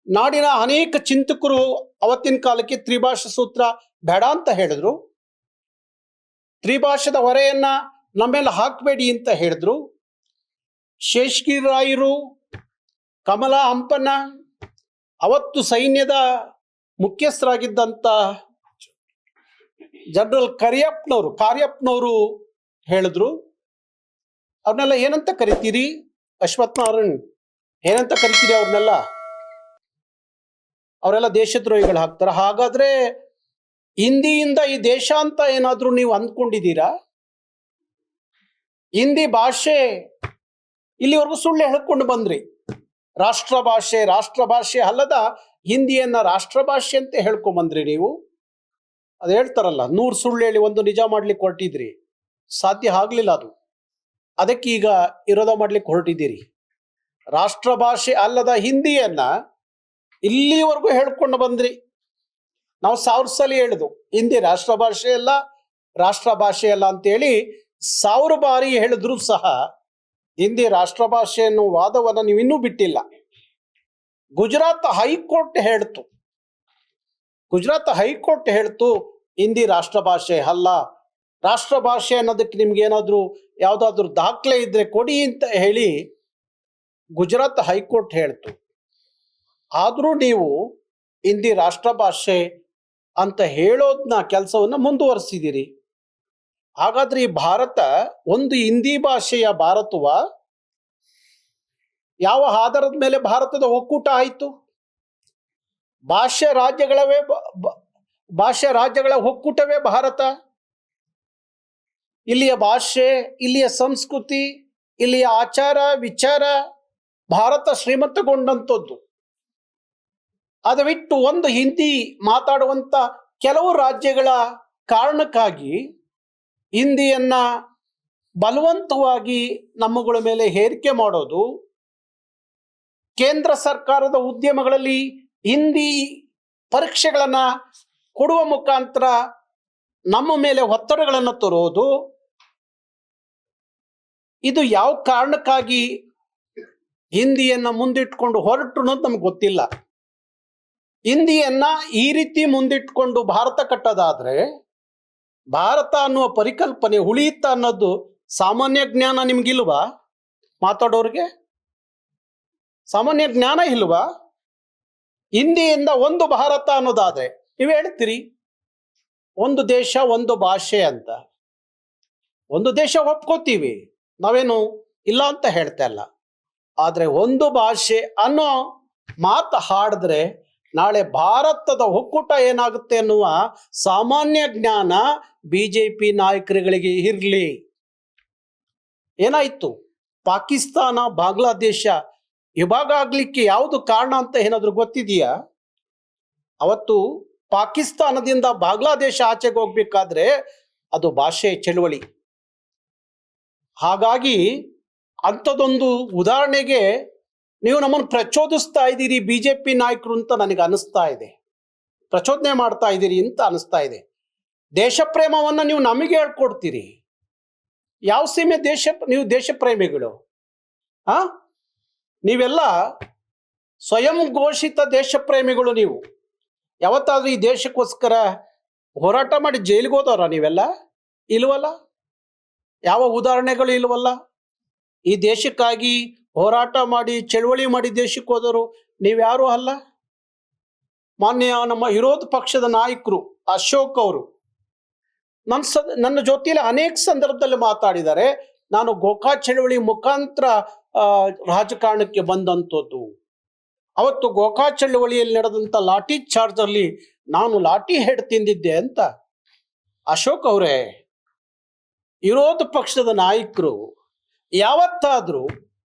ನಾಡಿನ ಅನೇಕ ಚಿಂತಕರು ಅವತ್ತಿನ ಕಾಲಕ್ಕೆ ತ್ರಿಭಾಷಾ ಸೂತ್ರ ಬೇಡ ಅಂತ ಹೇಳಿದ್ರು. ತ್ರಿಭಾಷದ ಹೊರೆಯನ್ನ ನಮ್ಮೆಲ್ಲ ಹಾಕಬೇಡಿ ಅಂತ ಹೇಳಿದ್ರು. ಶೇಷಗಿರಿ ರಾಯರು, ಕಮಲಾ ಹಂಪನ್ನ, ಅವತ್ತು ಸೈನ್ಯದ ಮುಖ್ಯಸ್ಥರಾಗಿದ್ದಂಥ ಜನರಲ್ ಕಾರ್ಯಪ್ಪನವರು ಹೇಳಿದ್ರು. ಅವ್ರನ್ನೆಲ್ಲ ಏನಂತ ಕರಿತೀರಿ? ಅಶ್ವಥ್ ನಾರಾಯಣ್ ಏನಂತ ಕರಿತೀರಿ ಅವ್ರನ್ನೆಲ್ಲ? ಅವರೆಲ್ಲ ದೇಶದ್ರೋಹಿಗಳು ಹಾಕ್ತಾರ. ಹಾಗಾದ್ರೆ ಹಿಂದಿಯಿಂದ ಈ ದೇಶ ಅಂತ ಏನಾದ್ರೂ ನೀವು ಅಂದ್ಕೊಂಡಿದ್ದೀರಾ? ಹಿಂದಿ ಭಾಷೆ ಇಲ್ಲಿವರೆಗೂ ಸುಳ್ಳು ಹೇಳ್ಕೊಂಡು ಬಂದ್ರಿ. ರಾಷ್ಟ್ರ ಭಾಷೆ ಅಲ್ಲದ ಹಿಂದಿಯನ್ನ ರಾಷ್ಟ್ರ ಭಾಷೆ ಅಂತ ಹೇಳ್ಕೊಂಡ್ ಬಂದ್ರಿ ನೀವು. ಅದು ಹೇಳ್ತಾರಲ್ಲ, 100 ಸುಳ್ಳು ಹೇಳಿ ಒಂದು ನಿಜ ಮಾಡ್ಲಿಕ್ಕೆ ಹೊರಟಿದ್ರಿ, ಸಾಧ್ಯ ಆಗ್ಲಿಲ್ಲ ಅದು. ಅದಕ್ಕೆ ಈಗ ವಿರೋಧ ಮಾಡ್ಲಿಕ್ಕೆ ಹೊರಟಿದ್ದೀರಿ. ರಾಷ್ಟ್ರ ಭಾಷೆ ಅಲ್ಲದ ಹಿಂದಿಯನ್ನ ಇಲ್ಲಿವರೆಗೂ ಹೇಳ್ಕೊಂಡು ಬಂದ್ರಿ. ನಾವು 1000 ಸಲ ಹೇಳುದು ಹಿಂದಿ ರಾಷ್ಟ್ರ ಭಾಷೆ ಅಲ್ಲ ಅಂತೇಳಿ 1000 ಬಾರಿ ಹೇಳಿದ್ರು ಸಹ ಹಿಂದಿ ರಾಷ್ಟ್ರ ಭಾಷೆ ಅನ್ನೋ ವಾದವನ್ನ ನೀವು ಇನ್ನೂ ಬಿಟ್ಟಿಲ್ಲ. ಗುಜರಾತ್ ಹೈಕೋರ್ಟ್ ಹೇಳ್ತು ಹಿಂದಿ ರಾಷ್ಟ್ರ ಭಾಷೆ ಅಲ್ಲ. ರಾಷ್ಟ್ರ ಭಾಷೆ ಅನ್ನೋದಕ್ಕೆ ನಿಮ್ಗೆ ಏನಾದ್ರು ಯಾವ್ದಾದ್ರು ದಾಖಲೆ ಇದ್ರೆ ಕೊಡಿ ಅಂತ ಹೇಳಿ ಗುಜರಾತ್ ಹೈಕೋರ್ಟ್ ಹೇಳ್ತು. ಆದ್ರೂ ನೀವು ಹಿಂದಿ ರಾಷ್ಟ್ರ ಭಾಷೆ ಅಂತ ಹೇಳೋದನ್ನ ಕೆಲಸವನ್ನ ಮುಂದುವರಿಸಿದಿರಿ. ಹಾಗಾದ್ರೆ ಈ ಭಾರತ ಒಂದು ಹಿಂದಿ ಭಾಷೆಯ ಭಾರತವ? ಯಾವ ಆಧಾರದ ಮೇಲೆ ಭಾರತದ ಒಕ್ಕೂಟ ಆಯಿತು? ಭಾಷೆ ರಾಜ್ಯಗಳ ಒಕ್ಕೂಟವೇ ಭಾರತ. ಇಲ್ಲಿಯ ಭಾಷೆ, ಇಲ್ಲಿಯ ಸಂಸ್ಕೃತಿ, ಇಲ್ಲಿಯ ಆಚಾರ ವಿಚಾರ ಭಾರತ ಶ್ರೀಮಂತಗೊಂಡಂಥದ್ದು. ಅದು ಬಿಟ್ಟು ಒಂದು ಹಿಂದಿ ಮಾತಾಡುವಂತ ಕೆಲವು ರಾಜ್ಯಗಳ ಕಾರಣಕ್ಕಾಗಿ ಹಿಂದಿಯನ್ನ ಬಲವಂತವಾಗಿ ನಮ್ಮಗಳ ಮೇಲೆ ಹೇರಿಕೆ ಮಾಡೋದು, ಕೇಂದ್ರ ಸರ್ಕಾರದ ಉದ್ಯಮಗಳಲ್ಲಿ ಹಿಂದಿ ಪರೀಕ್ಷೆಗಳನ್ನ ಕೊಡುವ ಮುಖಾಂತರ ನಮ್ಮ ಮೇಲೆ ಒತ್ತಡಗಳನ್ನು ತರೋದು, ಇದು ಯಾವ ಕಾರಣಕ್ಕಾಗಿ ಹಿಂದಿಯನ್ನ ಮುಂದಿಟ್ಕೊಂಡು ಹೊರಟು ಅನ್ನೋದು ನಮ್ಗೆ ಗೊತ್ತಿಲ್ಲ. ಹಿಂದಿಯನ್ನ ಈ ರೀತಿ ಮುಂದಿಟ್ಕೊಂಡು ಭಾರತ ಕಟ್ಟೋದಾದ್ರೆ ಭಾರತ ಅನ್ನುವ ಪರಿಕಲ್ಪನೆ ಉಳಿಯುತ್ತ ಅನ್ನೋದು ಸಾಮಾನ್ಯ ಜ್ಞಾನ ನಿಮ್ಗಿಲ್ವಾ? ಮಾತಾಡೋರಿಗೆ ಸಾಮಾನ್ಯ ಜ್ಞಾನ ಇಲ್ವಾ? ಹಿಂದಿಯಿಂದ ಒಂದು ಭಾರತ ಅನ್ನೋದಾದ್ರೆ ನೀವು ಹೇಳ್ತೀರಿ ಒಂದು ದೇಶ ಒಂದು ಭಾಷೆ ಅಂತ. ಒಂದು ದೇಶ ಒಪ್ಕೋತೀವಿ, ನಾವೇನು ಇಲ್ಲ ಅಂತ ಹೇಳ್ತಾ ಇಲ್ಲ. ಆದ್ರೆ ಒಂದು ಭಾಷೆ ಅನ್ನೋ ಮಾತು ಹಾಡಿದ್ರೆ ನಾಳೆ ಭಾರತದ ಒಕ್ಕೂಟ ಏನಾಗುತ್ತೆ ಅನ್ನುವ ಸಾಮಾನ್ಯ ಜ್ಞಾನ ಬಿಜೆಪಿ ನಾಯಕರುಗಳಿಗೆ ಇರಲಿ. ಏನಾಯ್ತು? ಪಾಕಿಸ್ತಾನ ಬಾಂಗ್ಲಾದೇಶ ವಿಭಾಗ ಆಗ್ಲಿಕ್ಕೆ ಯಾವುದು ಕಾರಣ ಅಂತ ಏನಾದ್ರು ಗೊತ್ತಿದೆಯಾ? ಅವತ್ತು ಪಾಕಿಸ್ತಾನದಿಂದ ಬಾಂಗ್ಲಾದೇಶ ಆಚೆಗೆ ಹೋಗ್ಬೇಕಾದ್ರೆ ಅದು ಭಾಷೆ ಚಳುವಳಿ. ಹಾಗಾಗಿ ಅಂಥದ್ದೊಂದು ಉದಾಹರಣೆಗೆ ನೀವು ನಮ್ಮನ್ನು ಪ್ರಚೋದಿಸ್ತಾ ಇದ್ದೀರಿ ಬಿಜೆಪಿ ನಾಯಕರು ಅಂತ ನನಗೆ ಅನಿಸ್ತಾ ಇದೆ. ಪ್ರಚೋದನೆ ಮಾಡ್ತಾ ಇದ್ದೀರಿ ಅಂತ ಅನಿಸ್ತಾ ಇದೆ. ದೇಶ ಪ್ರೇಮವನ್ನ ನೀವು ನಮಗೆ ಹೇಳ್ಕೊಡ್ತೀರಿ. ಯಾವ ಸೀಮೆ ನೀವು ದೇಶ ಪ್ರೇಮಿಗಳು? ನೀವೆಲ್ಲ ಸ್ವಯಂ ಘೋಷಿತ ದೇಶ ಪ್ರೇಮಿಗಳು. ನೀವು ಯಾವತ್ತಾದ್ರೂ ಈ ದೇಶಕ್ಕೋಸ್ಕರ ಹೋರಾಟ ಮಾಡಿ ಜೈಲಿಗೆ ಹೋದವ್ರ ನೀವೆಲ್ಲ? ಇಲ್ವಲ್ಲ. ಯಾವ ಉದಾಹರಣೆಗಳು ಇಲ್ವಲ್ಲ. ಈ ದೇಶಕ್ಕಾಗಿ ಹೋರಾಟ ಮಾಡಿ ಚಳವಳಿ ಮಾಡಿ ದೇಶಕ್ಕೆ ಹೋದರು ನೀವ್ಯಾರೂ ಅಲ್ಲ. ಮಾನ್ಯ ನಮ್ಮ ವಿರೋಧ ಪಕ್ಷದ ನಾಯಕರು ಅಶೋಕ್ ಅವರು ನನ್ನ ಜೊತೆಯಲ್ಲಿ ಅನೇಕ ಸಂದರ್ಭದಲ್ಲಿ ಮಾತಾಡಿದ್ದಾರೆ. ನಾನು ಗೋಕಾ ಚಳವಳಿ ಮುಖಾಂತರ ರಾಜಕಾರಣಕ್ಕೆ ಬಂದಂಥದ್ದು. ಅವತ್ತು ಗೋಕಾ ಚಳವಳಿಯಲ್ಲಿ ನಡೆದಂಥ ಲಾಠಿ ಚಾರ್ಜ್ ಅಲ್ಲಿ ನಾನು ಲಾಠಿ ಹೆಡ್ ತಿಂದಿದ್ದೆ ಅಂತ. ಅಶೋಕ್ ಅವರೇ, ವಿರೋಧ ಪಕ್ಷದ ನಾಯಕರು ಯಾವತ್ತಾದ್ರೂ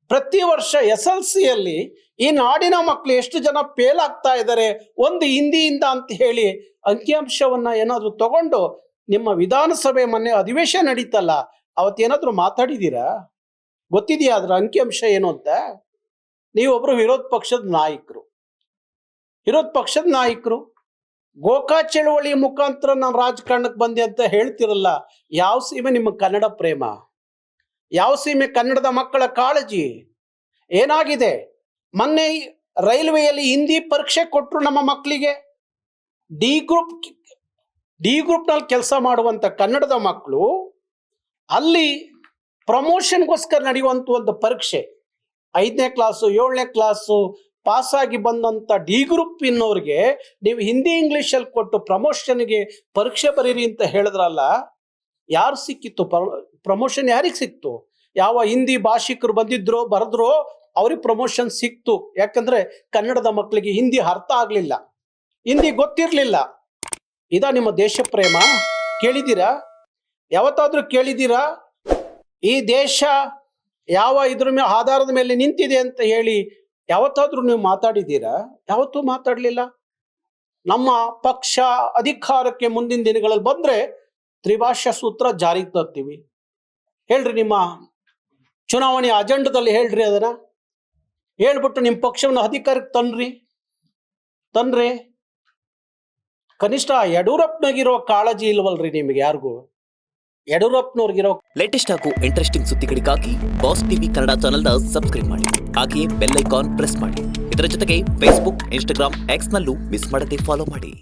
ಪ್ರತಿ ವರ್ಷ SLCಯಲ್ಲಿ ಈ ನಾಡಿನ ಮಕ್ಕಳು ಎಷ್ಟು ಜನ ಫೇಲ್ ಆಗ್ತಾ ಇದ್ದಾರೆ ಒಂದು ಹಿಂದಿಯಿಂದ ಅಂತ ಹೇಳಿ ಅಂಕಿಅಂಶವನ್ನ ಏನಾದ್ರು ತಗೊಂಡು ನಿಮ್ಮ ವಿಧಾನಸಭೆ ಮೊನ್ನೆ ಅಧಿವೇಶನ ನಡೀತಲ್ಲ ಅವತ್ತೇನಾದ್ರೂ ಮಾತಾಡಿದ್ದೀರಾ? ಗೊತ್ತಿದೆಯಾ ಅದ್ರ ಅಂಕಿಅಂಶ ಏನು ಅಂತ? ನೀವೊಬ್ರು ವಿರೋಧ ಪಕ್ಷದ ನಾಯಕರು ಗೋಕಾ ಚಳವಳಿ ಮುಖಾಂತರ ನಾನು ರಾಜಕಾರಣಕ್ಕೆ ಬಂದೆ ಅಂತ ಹೇಳ್ತಿರಲ್ಲ. ಯಾವ ಸೀಮೆ ನಿಮ್ಮ ಕನ್ನಡ ಪ್ರೇಮ? ಯಾವ ಸೀಮೆ ಕನ್ನಡದ ಮಕ್ಕಳ ಕಾಳಜಿ? ಏನಾಗಿದೆ? ಮೊನ್ನೆ ರೈಲ್ವೆಯಲ್ಲಿ ಹಿಂದಿ ಪರೀಕ್ಷೆ ಕೊಟ್ಟರು ನಮ್ಮ ಮಕ್ಕಳಿಗೆ. ಡಿ ಗ್ರೂಪ್ನಲ್ಲಿ ಕೆಲಸ ಮಾಡುವಂಥ ಕನ್ನಡದ ಮಕ್ಕಳು ಅಲ್ಲಿ ಪ್ರಮೋಷನ್ಗೋಸ್ಕರ ನಡೆಯುವಂಥ ಒಂದು ಪರೀಕ್ಷೆ, 5ನೇ ಕ್ಲಾಸು 7ನೇ ಕ್ಲಾಸು ಪಾಸಾಗಿ ಬಂದಂಥ ಡಿ ಗ್ರೂಪ್ ಇನ್ನೋರಿಗೆ ನೀವು ಹಿಂದಿ ಇಂಗ್ಲೀಷಲ್ಲಿ ಕೊಟ್ಟು ಪ್ರಮೋಷನ್ಗೆ ಪರೀಕ್ಷೆ ಬರೀರಿ ಅಂತ ಹೇಳಿದ್ರಲ್ಲ, ಯಾರು ಸಿಕ್ಕಿತ್ತು ಪ್ರಮೋಷನ್? ಯಾರಿಗೆ ಸಿಕ್ತು? ಯಾವ ಹಿಂದಿ ಭಾಷಿಕರು ಬಂದಿದ್ರೋ ಬರೆದ್ರೋ ಅವ್ರಿಗೆ ಪ್ರಮೋಷನ್ ಸಿಕ್ತು. ಯಾಕಂದ್ರೆ ಕನ್ನಡದ ಮಕ್ಕಳಿಗೆ ಹಿಂದಿ ಅರ್ಥ ಆಗಲಿಲ್ಲ, ಹಿಂದಿ ಗೊತ್ತಿರಲಿಲ್ಲ. ಇದಾ ನಿಮ್ಮ ದೇಶ ಪ್ರೇಮ? ಕೇಳಿದ್ದೀರಾ? ಯಾವತ್ತಾದ್ರೂ ಕೇಳಿದ್ದೀರಾ ಈ ದೇಶ ಯಾವ ಇದ್ರ ಮೇಲೆ ಆಧಾರದ ಮೇಲೆ ನಿಂತಿದೆ ಅಂತ ಹೇಳಿ ಯಾವತ್ತಾದ್ರೂ ನೀವು ಮಾತಾಡಿದ್ದೀರಾ? ಯಾವತ್ತೂ ಮಾತಾಡಲಿಲ್ಲ. ನಮ್ಮ ಪಕ್ಷ ಅಧಿಕಾರಕ್ಕೆ ಮುಂದಿನ ದಿನಗಳಲ್ಲಿ ಬಂದ್ರೆ ತ್ರಿಭಾಷಾ ಸೂತ್ರ ಜಾರಿಗೆ ತರ್ತೀವಿ. ಹೇಳ್ರಿ, ನಿಮ್ಮ ಚುನಾವಣೆ ಅಜೆಂಡದಲ್ಲಿ ಹೇಳ್ರಿ, ಅದನ್ನ ಹೇಳ್ಬಿಟ್ಟು ನಿಮ್ಮ ಪಕ್ಷವನ್ನು ಅಧಿಕಾರಕ್ಕೆ ತನ್ರಿ. ಕನಿಷ್ಠ ಯಡಿಯೂರಪ್ಪನಾಗಿರೋ ಕಾಳಜಿ ಇಲ್ವಲ್ರಿ ನಿಮಗೆ ಯಾರಿಗೂ? ಯಡಿಯೂರಪ್ಪನವ್ರಿಗಿರೋ ಲೇಟೆಸ್ಟ್ ಹಾಗೂ ಇಂಟ್ರೆಸ್ಟಿಂಗ್ ಸುದ್ದಿಗಳಿಗಾಗಿ ಬಾಸ್ ಟಿವಿ ಕನ್ನಡ ಚಾನೆಲ್ನ ಸಬ್ಸ್ಕ್ರೈಬ್ ಮಾಡಿ. ಹಾಗೆಯೇ ಬೆಲ್ ಐಕಾನ್ ಪ್ರೆಸ್ ಮಾಡಿ. ಇದರ ಜೊತೆಗೆ ಫೇಸ್ಬುಕ್, ಇನ್ಸ್ಟಾಗ್ರಾಮ್, ಎಕ್ಸ್ ನಲ್ಲೂ ಮಿಸ್ ಮಾಡದೆ ಫಾಲೋ ಮಾಡಿ.